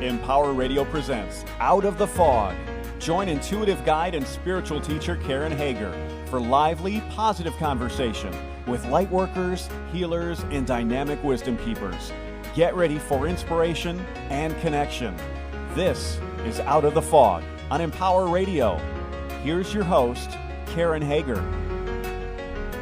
Empower Radio presents Out of the Fog. Join intuitive guide and spiritual teacher Karen Hager for lively, positive conversation with lightworkers, healers, and dynamic wisdom keepers. Get ready for inspiration and connection. This is Out of the Fog on Empower Radio. Here's your host, Karen Hager.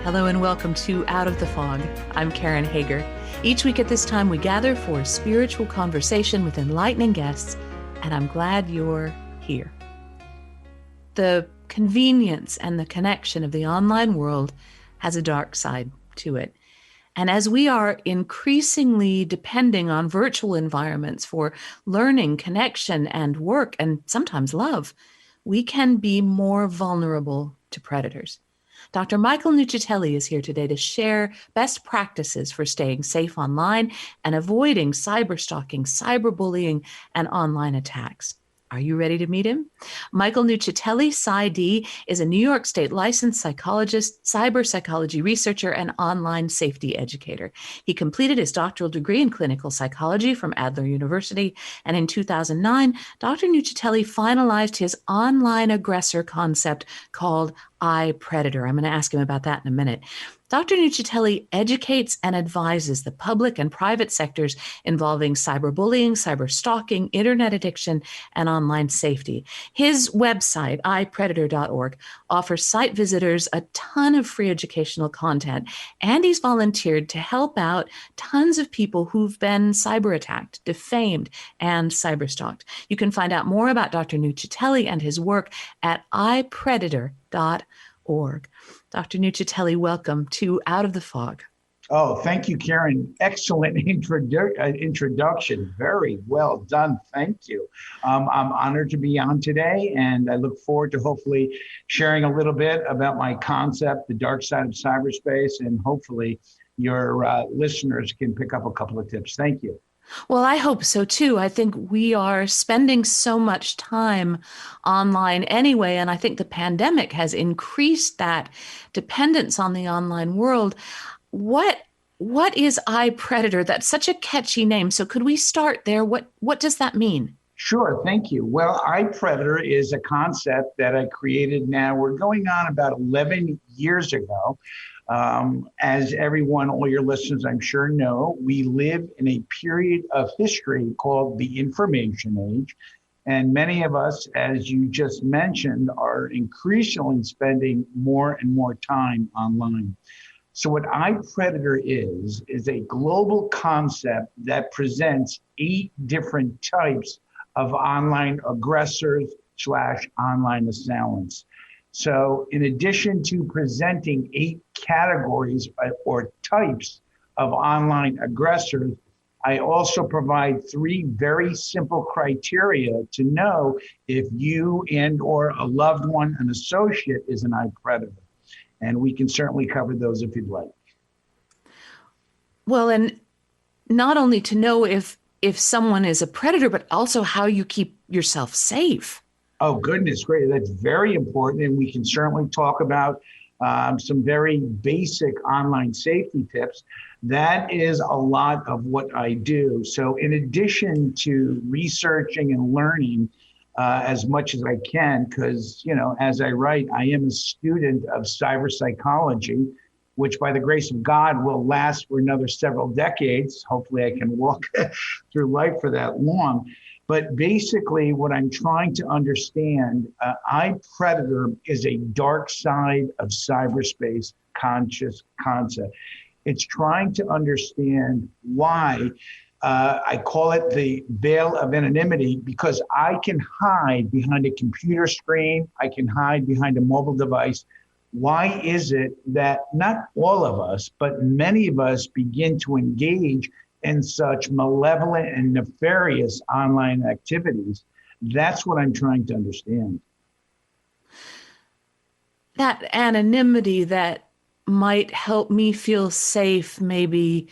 Hello and welcome to Out of the Fog. I'm Karen Hager. Each week at this time, we gather for spiritual conversation with enlightening guests, and I'm glad you're here. The convenience and the connection of the online world has a dark side to it. And as we are increasingly depending on virtual environments for learning, connection, and work, and sometimes love, we can be more vulnerable to predators. Dr. Michael Nuccitelli is here today to share best practices for staying safe online and avoiding cyberstalking, cyberbullying, and online attacks. Are you ready to meet him? Michael Nuccitelli, PsyD, is a New York State licensed psychologist, cyber psychology researcher, and online safety educator. He completed his doctoral degree in clinical psychology from Adler University, and in 2009, Dr. Nuccitelli finalized his online aggressor concept called ipredator. I'm going to ask him about that in a minute. Dr. Nuccitelli educates and advises the public and private sectors involving cyberbullying, cyberstalking, internet addiction, and online safety. His website, ipredatororg, offers site visitors a ton of free educational content, and he's volunteered to help out tons of people who've been cyber attacked, defamed, and cyberstalked. You can find out more about Dr. Nuccitelli and his work at ipredator.org. Dr. Nuccitelli, welcome to Out of the Fog. Oh, thank you, Karen. Excellent introduction. Very well done. Thank you. I'm honored to be on today, and I look forward to hopefully sharing a little bit about my concept, the dark side of cyberspace, and hopefully your listeners can pick up a couple of tips. Thank you. Well, I hope so too. I think we are spending so much time online anyway, and I think the pandemic has increased that dependence on the online world. What is iPredator? That's such a catchy name. So could we start there? What does that mean? Sure, thank you. Well, iPredator is a concept that I created now. We're going on about 11 years ago. As everyone, all your listeners, I'm sure know, we live in a period of history called the information age. And many of us, as you just mentioned, are increasingly spending more and more time online. So what iPredator is a global concept that presents 8 different types of online aggressors / online assailants. So in addition to presenting 8 categories or types of online aggressors, I also provide 3 very simple criteria to know if you and or a loved one, an associate, is an iPredator. And we can certainly cover those if you'd like. Well, and not only to know if someone is a predator, but also how you keep yourself safe. Oh, goodness, great. That's very important. And we can certainly talk about some very basic online safety tips. That is a lot of what I do. So in addition to researching and learning as much as I can, because, as I write, I am a student of cyber psychology, which by the grace of God will last for another several decades. Hopefully I can walk through life for that long. But basically, what I'm trying to understand, iPredator is a dark side of cyberspace conscious concept. It's trying to understand why I call it the veil of anonymity, because I can hide behind a computer screen. I can hide behind a mobile device. Why is it that not all of us, but many of us begin to engage in such malevolent and nefarious online activities? That's what I'm trying to understand. That anonymity that might help me feel safe, maybe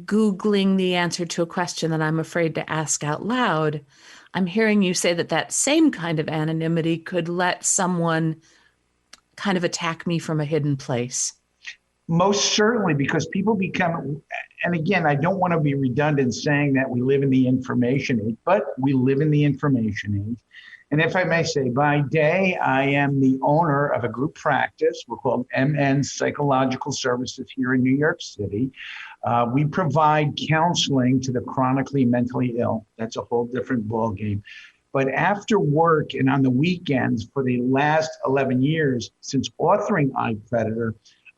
Googling the answer to a question that I'm afraid to ask out loud. I'm hearing you say that same kind of anonymity could let someone kind of attack me from a hidden place. Most certainly, because people become, and again, I don't want to be redundant saying that we live in the information age, but we live in the information age. And if I may say, by day, I am the owner of a group practice. We're called MN Psychological Services here in New York City. We provide counseling to the chronically mentally ill. That's a whole different ballgame. But after work and on the weekends for the last 11 years, since authoring iPredator,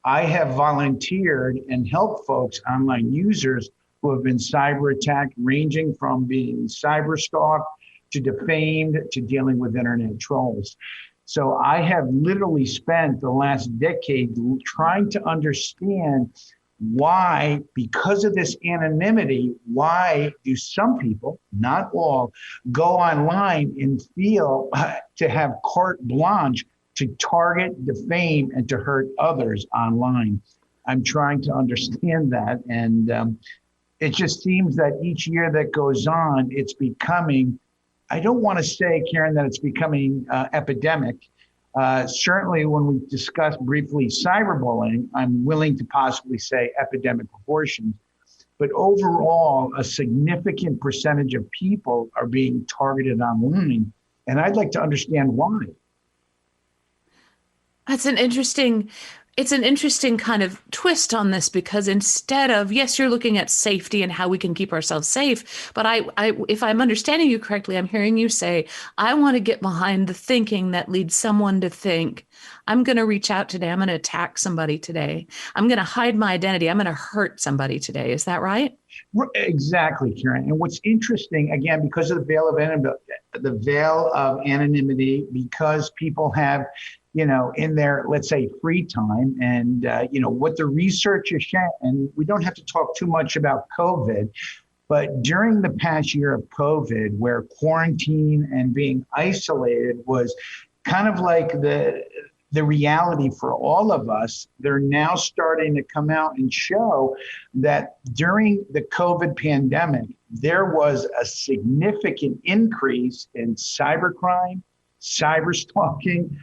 I have volunteered and helped folks, online users, who have been cyber attacked, ranging from being cyber stalked to defamed to dealing with internet trolls. So I have literally spent the last decade trying to understand why, because of this anonymity, why do some people, not all, go online and feel to have carte blanche to target, defame, and to hurt others online? I'm trying to understand that. And it just seems that each year that goes on, it's becoming, I don't want to say, Karen, that it's becoming epidemic. Certainly when we discussed briefly cyberbullying, I'm willing to possibly say epidemic proportions. But overall, a significant percentage of people are being targeted online. And I'd like to understand why. It's an interesting kind of twist on this, because instead of, yes, you're looking at safety and how we can keep ourselves safe. But if I'm understanding you correctly, I'm hearing you say, I want to get behind the thinking that leads someone to think, I'm going to reach out today. I'm going to attack somebody today. I'm going to hide my identity. I'm going to hurt somebody today. Is that right? Exactly, Karen. And what's interesting, again, because of the veil of anonymity, because people have, in their, let's say, free time, and, what the research is showing, and we don't have to talk too much about COVID, but during the past year of COVID, where quarantine and being isolated was kind of like the reality for all of us, they're now starting to come out and show that during the COVID pandemic, there was a significant increase in cybercrime, cyberstalking,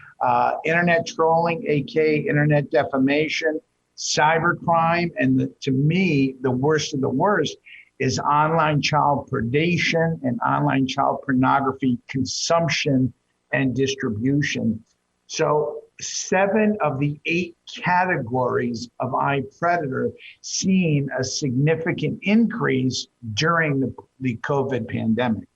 internet trolling, aka internet defamation, cybercrime, and to me, the worst of the worst is online child predation and online child pornography consumption and distribution. So 7 of the 8 categories of iPredator seen a significant increase during the COVID pandemic.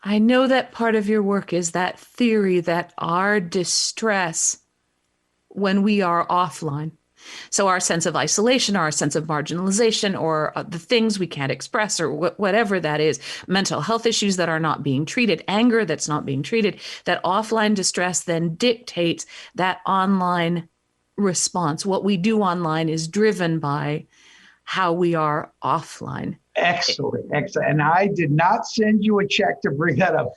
I know that part of your work is that theory that our distress when we are offline, so our sense of isolation, our sense of marginalization, or the things we can't express, or whatever that is, mental health issues that are not being treated, anger that's not being treated, that offline distress then dictates that online response. What we do online is driven by how we are offline. Excellent. And I did not send you a check to bring that up.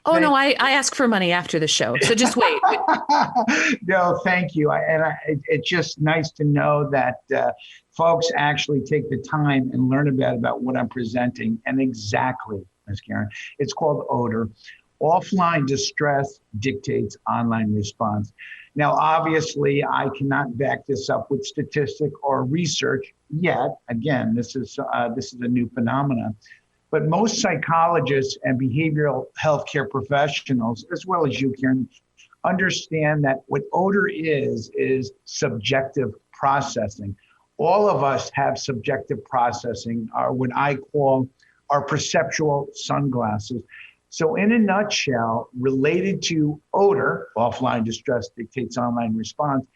Oh, no, I ask for money after the show. So just wait. No, thank you. It's just nice to know that folks actually take the time and learn about what I'm presenting. And exactly, Ms. Karen, it's called odor. Offline distress dictates online response. Now, obviously, I cannot back this up with statistic or research yet. Again, this is a new phenomenon. But most psychologists and behavioral healthcare professionals, as well as you, Karen, understand that what odor is subjective processing. All of us have subjective processing, or what I call our perceptual sunglasses. So in a nutshell, related to odor, offline distress dictates online response.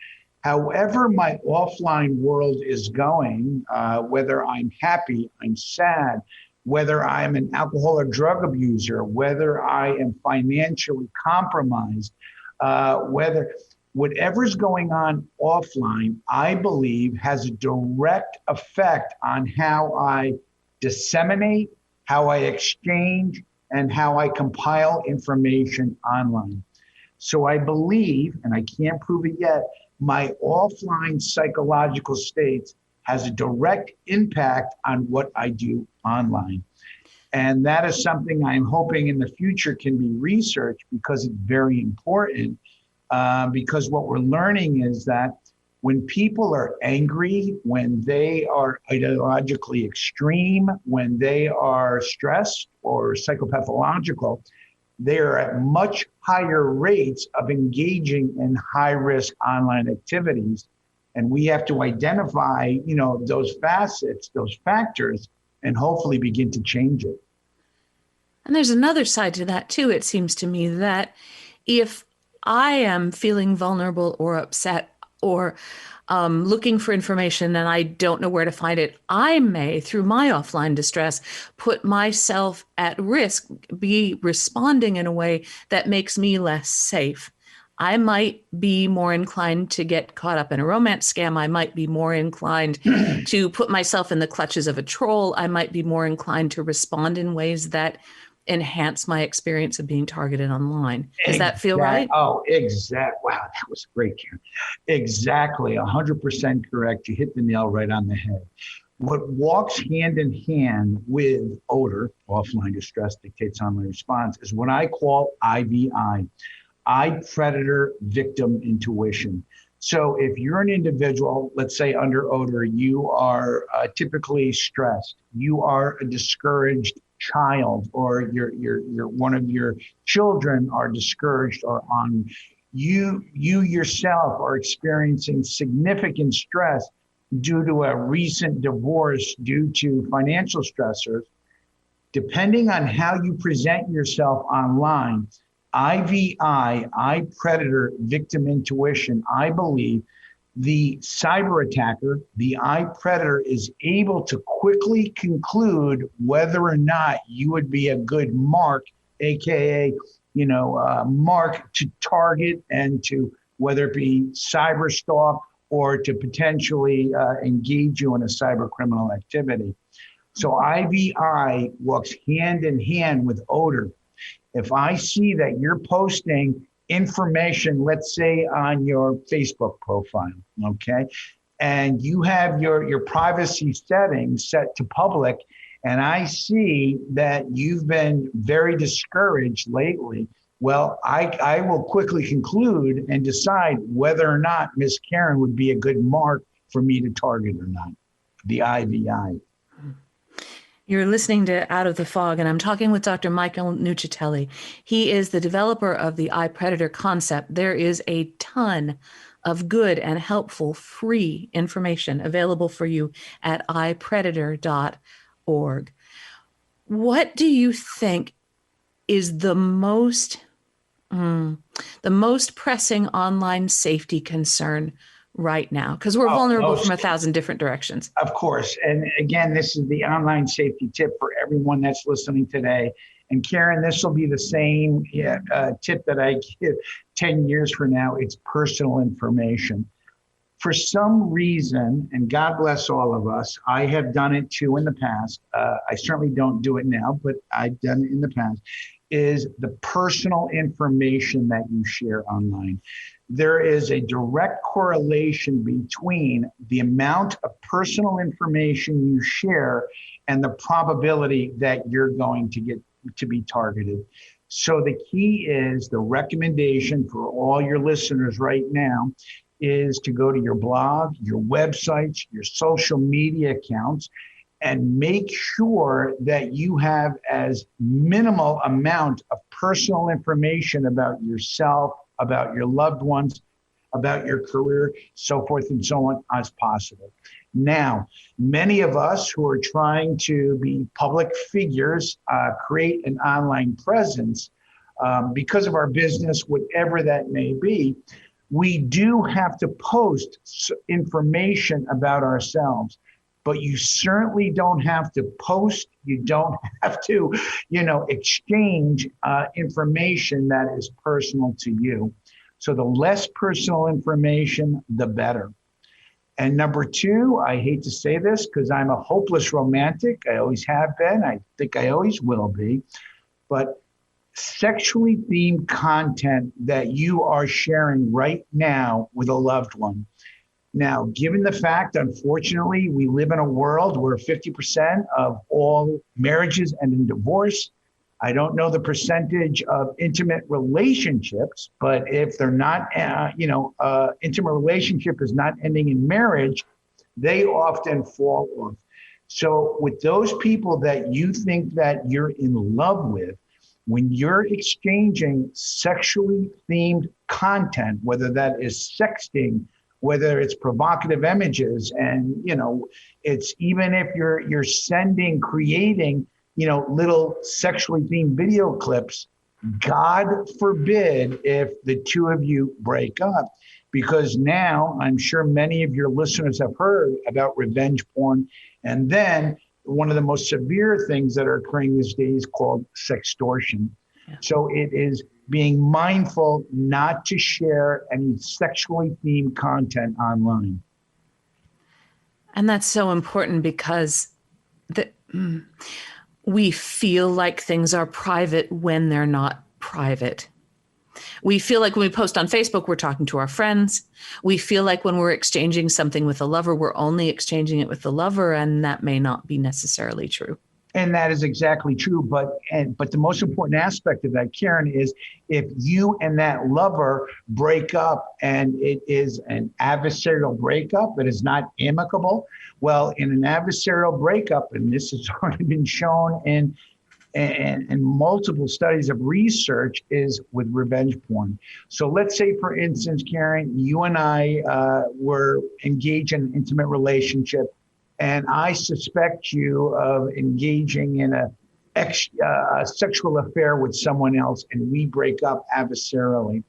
However my offline world is going, whether I'm happy, I'm sad, whether I'm an alcohol or drug abuser, whether I am financially compromised, whatever's going on offline, I believe has a direct effect on how I disseminate, how I exchange, and how I compile information online. So I believe, and I can't prove it yet, my offline psychological states has a direct impact on what I do online. And that is something I'm hoping in the future can be researched, because it's very important. Because what we're learning is that When people are angry, when they are ideologically extreme, when they are stressed or psychopathological, they are at much higher rates of engaging in high-risk online activities. And we have to identify, those facets, those factors, and hopefully begin to change it. And there's another side to that too. It seems to me that if I am feeling vulnerable or upset or looking for information and I don't know where to find it, I may, through my offline distress, put myself at risk, be responding in a way that makes me less safe. I might be more inclined to get caught up in a romance scam. I might be more inclined to put myself in the clutches of a troll. I might be more inclined to respond in ways that enhance my experience of being targeted online. Does that feel right? Oh, exactly. Wow, that was great, Karen. Exactly, 100% correct. You hit the nail right on the head. What walks hand in hand with odor, offline distress dictates online response, is what I call IVI, I predator victim intuition. So if you're an individual, let's say under odor, you are typically stressed, you are a discouraged child, or you're one of your children are discouraged or on, you yourself are experiencing significant stress due to a recent divorce, due to financial stressors, depending on how you present yourself online, IVI, I predator victim intuition, I believe the cyber attacker, the I predator, is able to quickly conclude whether or not you would be a good mark, AKA, mark to target, and to whether it be cyber stalk or to potentially engage you in a cyber criminal activity. So IVI walks hand in hand with odor. If I see that you're posting information, let's say on your Facebook profile, okay, and you have your privacy settings set to public, and I see that you've been very discouraged lately, well, I will quickly conclude and decide whether or not Miss Karen would be a good mark for me to target or not, the IVI. You're listening to Out of the Fog, and I'm talking with Dr. Michael Nuccitelli. He is the developer of the iPredator concept. There is a ton of good and helpful free information available for you at ipredator.org. What do you think is the most pressing online safety concern right now? Because we're vulnerable from 1,000 different directions. Of course. And again, this is the online safety tip for everyone that's listening today. And Karen, this will be the same tip that I give 10 years from now. It's personal information. For some reason, and God bless all of us, I have done it too in the past. I certainly don't do it now, but I've done it in the past, is the personal information that you share online. There is a direct correlation between the amount of personal information you share and the probability that you're going to get to be targeted. So the key is, the recommendation for all your listeners right now is to go to your blog, your websites, your social media accounts, and make sure that you have as minimal amount of personal information about yourself, about your loved ones, about your career, so forth and so on, as possible. Now, many of us who are trying to be public figures, create an online presence, because of our business, whatever that may be, we do have to post information about ourselves. But you certainly don't have to post, you don't have to, exchange information that is personal to you. So the less personal information, the better. And number two, I hate to say this because I'm a hopeless romantic. I always have been. I think I always will be. But sexually themed content that you are sharing right now with a loved one. Now, given the fact, unfortunately, we live in a world where 50% of all marriages end in divorce, I don't know the percentage of intimate relationships, but if they're not, intimate relationship is not ending in marriage, they often fall off. So with those people that you think that you're in love with, when you're exchanging sexually themed content, whether that is sexting, whether it's provocative images, and it's even if you're creating little sexually themed video clips, God forbid if the two of you break up, because now I'm sure many of your listeners have heard about revenge porn, and then one of the most severe things that are occurring these days called sextortion. Yeah. So it is being mindful not to share any sexually themed content online. And that's so important because we feel like things are private when they're not private. We feel like when we post on Facebook, we're talking to our friends. We feel like when we're exchanging something with a lover, we're only exchanging it with the lover, and that may not be necessarily true. And that is exactly true. But the most important aspect of that, Karen, is if you and that lover break up and it is an adversarial breakup, it is not amicable. Well, in an adversarial breakup, and this has already been shown in multiple studies of research, is with revenge porn. So let's say, for instance, Karen, you and I were engaged in an intimate relationship, and I suspect you of engaging in a sexual affair with someone else, and we break up adversarially.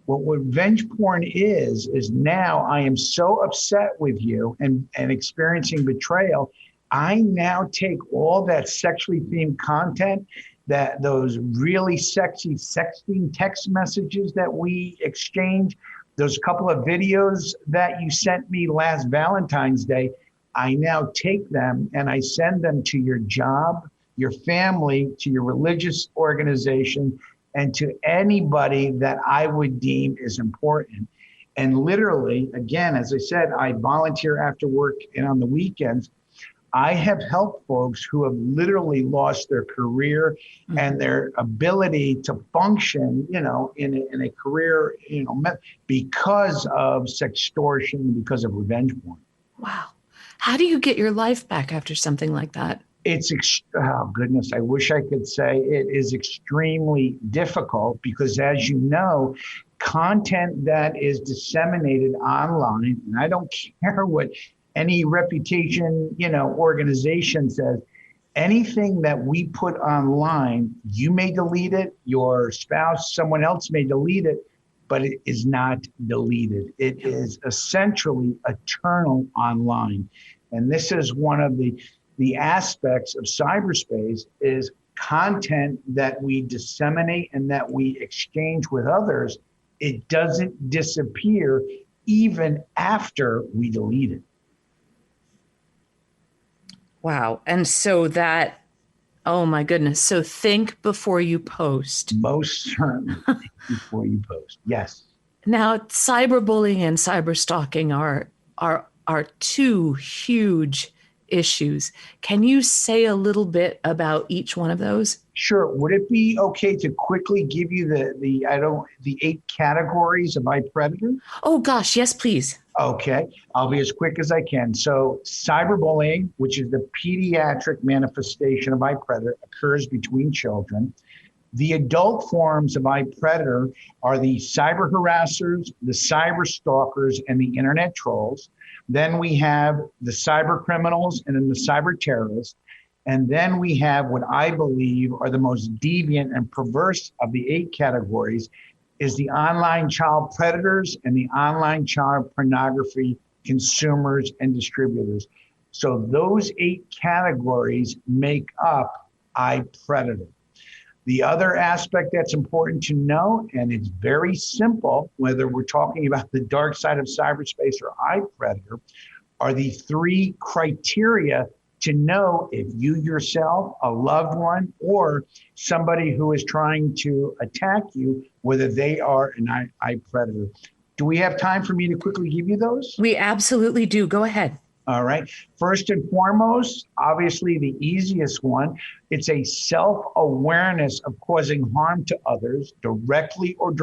What revenge porn is now I am so upset with you and experiencing betrayal, I now take all that sexually themed content, that those really sexy sexting text messages that we exchange, those couple of videos that you sent me last Valentine's Day, I now take them and I send them to your job, your family, to your religious organization, and to anybody that I would deem is important. And literally, again, as I said, I volunteer after work and on the weekends. I have helped folks who have literally lost their career and their ability to function, in a career, because of sextortion, because of revenge porn. Wow. How do you get your life back after something like that? Oh goodness, I wish I could say it is extremely difficult because, as you know, content that is disseminated online, and I don't care what any reputation, organization says, anything that we put online, you may delete it, your spouse, someone else may delete it, but it is not deleted. It is essentially eternal online. And this is one of the aspects of cyberspace, is content that we disseminate and that we exchange with others. It doesn't disappear even after we delete it. Wow. And so that, oh my goodness. So think before you post. Most certainly before you post. Yes. Now, cyberbullying and cyberstalking are two huge issues. Can you say a little bit about each one of those? Sure. Would it be okay to quickly give you the 8 categories of iPredator? Oh gosh, yes, please. Okay, I'll be as quick as I can. So cyberbullying, which is the pediatric manifestation of iPredator, occurs between children. The adult forms of iPredator are the cyber harassers, the cyber stalkers, and the internet trolls. Then we have the cyber criminals and then the cyber terrorists. And then we have what I believe are the most deviant and perverse of the 8 categories, is the online child predators and the online child pornography consumers and distributors. So those 8 categories make up iPredator. The other aspect that's important to know, and it's very simple, whether we're talking about the dark side of cyberspace or iPredator, are the 3 criteria to know if you yourself, a loved one, or somebody who is trying to attack you, whether they are an iPredator. Do we have time for me to quickly give you those? We absolutely do. Go ahead. All right. First and foremost, obviously the easiest one, it's a self-awareness of causing harm to others directly or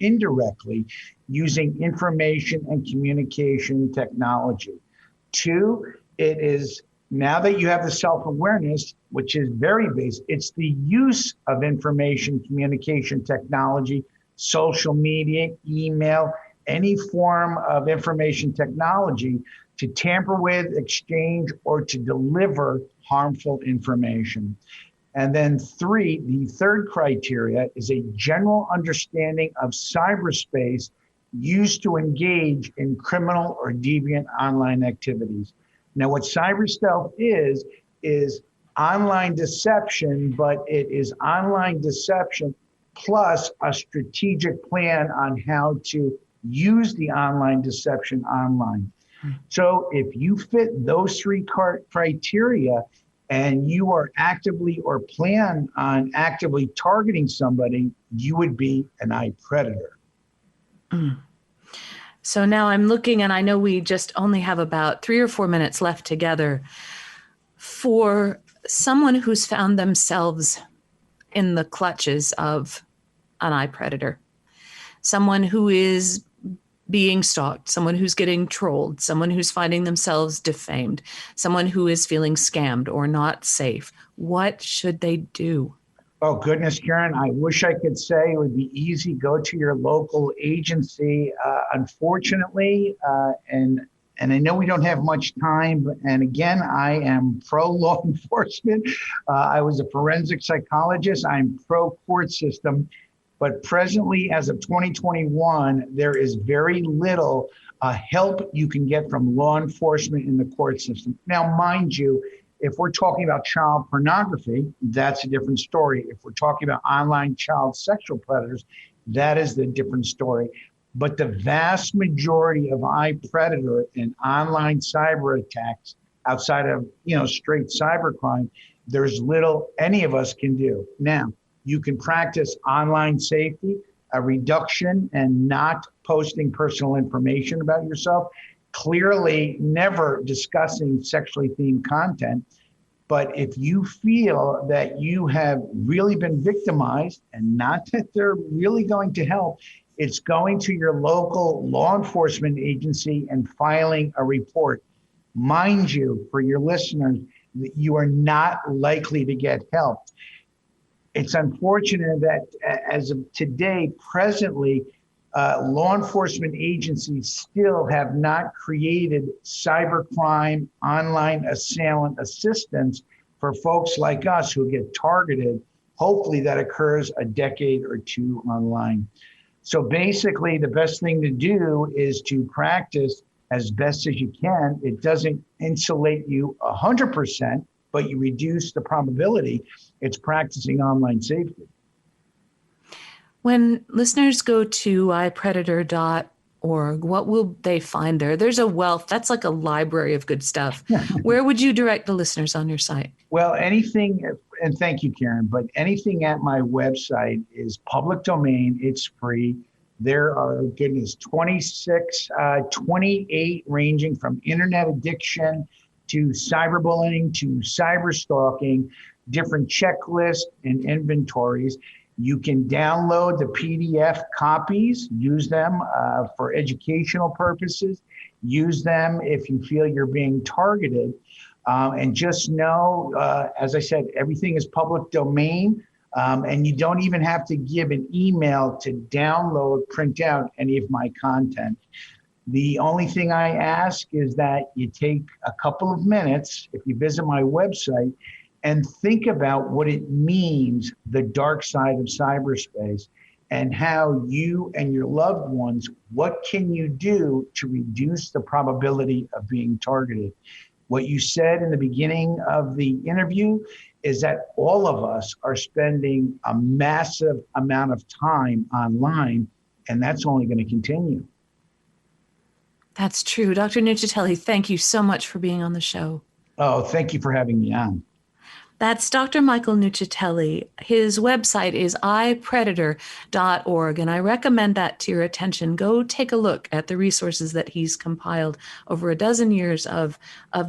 indirectly using information and communication technology. Two, it is now that you have the self-awareness, which is very basic, it's the use of information communication technology, social media, email, any form of information technology to tamper with, exchange, or to deliver harmful information. And then three, the third criteria is a general understanding of cyberspace used to engage in criminal or deviant online activities. Now, what cyberstealth is online deception, but it is online deception plus a strategic plan on how to use the online deception online. So if you fit those three criteria and you are actively or plan on actively targeting somebody, you would be an iPredator. So now I'm looking, and I know we just only have about 3 or 4 minutes left together. For someone who's found themselves in the clutches of an iPredator, someone who is being stalked, someone who's getting trolled, someone who's finding themselves defamed, someone who is feeling scammed or not safe, what should they do? Oh, goodness, Karen, I wish I could say it would be easy. Go to your local agency. Unfortunately, and I know we don't have much time, and again, I am pro law enforcement. I was a forensic psychologist. I'm pro court system. But presently, as of 2021, there is very little help you can get from law enforcement in the court system. Now, mind you, if we're talking about child pornography, that's a different story. If we're talking about online child sexual predators, that is the different story. But the vast majority of iPredator and online cyber attacks outside of, straight cybercrime, there's little any of us can do. Now, you can practice online safety, a reduction and not posting personal information about yourself, clearly never discussing sexually themed content. But if you feel that you have really been victimized and not that they're really going to help, it's going to your local law enforcement agency and filing a report. Mind you, for your listeners, that you are not likely to get help. It's unfortunate that as of today, presently, law enforcement agencies still have not created cybercrime online assailant assistance for folks like us who get targeted. Hopefully that occurs a decade or two online. So basically, the best thing to do is to practice as best as you can. It doesn't insulate you 100%, but you reduce the probability. It's practicing online safety. When listeners go to ipredator.org, what will they find there? There's a wealth. That's like a library of good stuff. Where would you direct the listeners on your site? Well, anything, and thank you, Karen, but anything at my website is public domain. It's free. There are, 28 ranging from internet addiction to cyberbullying to cyberstalking, different checklists and inventories. You can download the PDF copies, use them for educational purposes, use them if you feel you're being targeted. And just know, as I said, everything is public domain, and you don't even have to give an email to download, print out any of my content. The only thing I ask is that you take a couple of minutes, if you visit my website, and think about what it means, the dark side of cyberspace, and how you and your loved ones, what can you do to reduce the probability of being targeted? What you said in the beginning of the interview is that all of us are spending a massive amount of time online, and that's only going to continue. That's true. Dr. Nuccitelli, thank you so much for being on the show. Oh, thank you for having me on. That's Dr. Michael Nuccitelli. His website is ipredator.org, and I recommend that to your attention. Go take a look at the resources that he's compiled over a dozen years of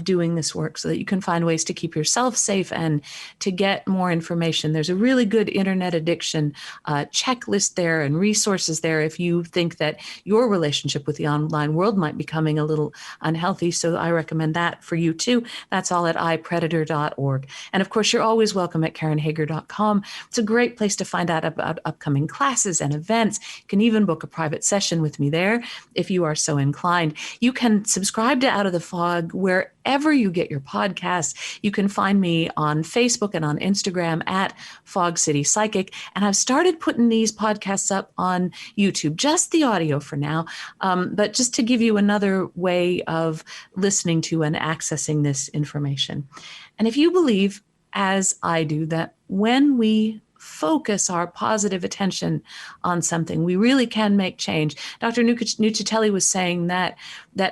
doing this work so that you can find ways to keep yourself safe and to get more information. There's a really good internet addiction checklist there and resources there if you think that your relationship with the online world might be becoming a little unhealthy. So I recommend that for you too. That's all at ipredator.org. And of course, you're always welcome at KarenHager.com. It's a great place to find out about upcoming classes and events. You can even book a private session with me there if you are so inclined. You can subscribe to Out of the Fog wherever you get your podcasts. You can find me on Facebook and on Instagram at Fog City Psychic. And I've started putting these podcasts up on YouTube, just the audio for now, but just to give you another way of listening to and accessing this information. And if you believe, as I do, that when we focus our positive attention on something, we really can make change. Dr. Nuccitelli was saying that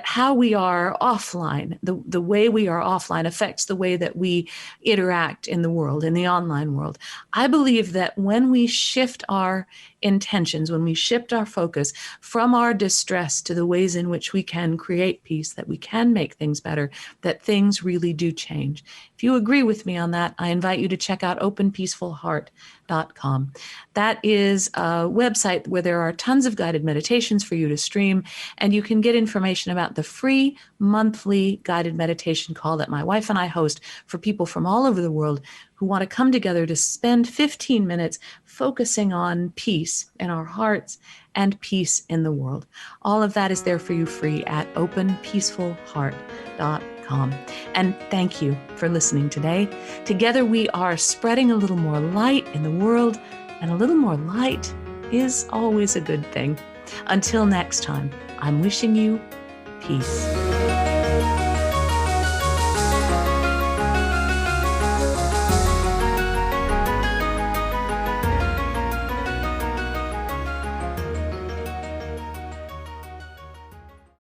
how we are offline, the way we are offline affects the way that we interact in the world, in the online world. I believe that when we shift our intentions, when we shift our focus from our distress to the ways in which we can create peace, that we can make things better, that things really do change. If you agree with me on that, I invite you to check out openpeacefulheart.com. That is a website where there are tons of guided meditations for you to stream, and you can get information about the free monthly guided meditation call that my wife and I host for people from all over the world who want to come together to spend 15 minutes focusing on peace in our hearts and peace in the world. All of that is there for you free at openpeacefulheart.com. And thank you for listening today. Together we are spreading a little more light in the world, and a little more light is always a good thing. Until next time, I'm wishing you peace.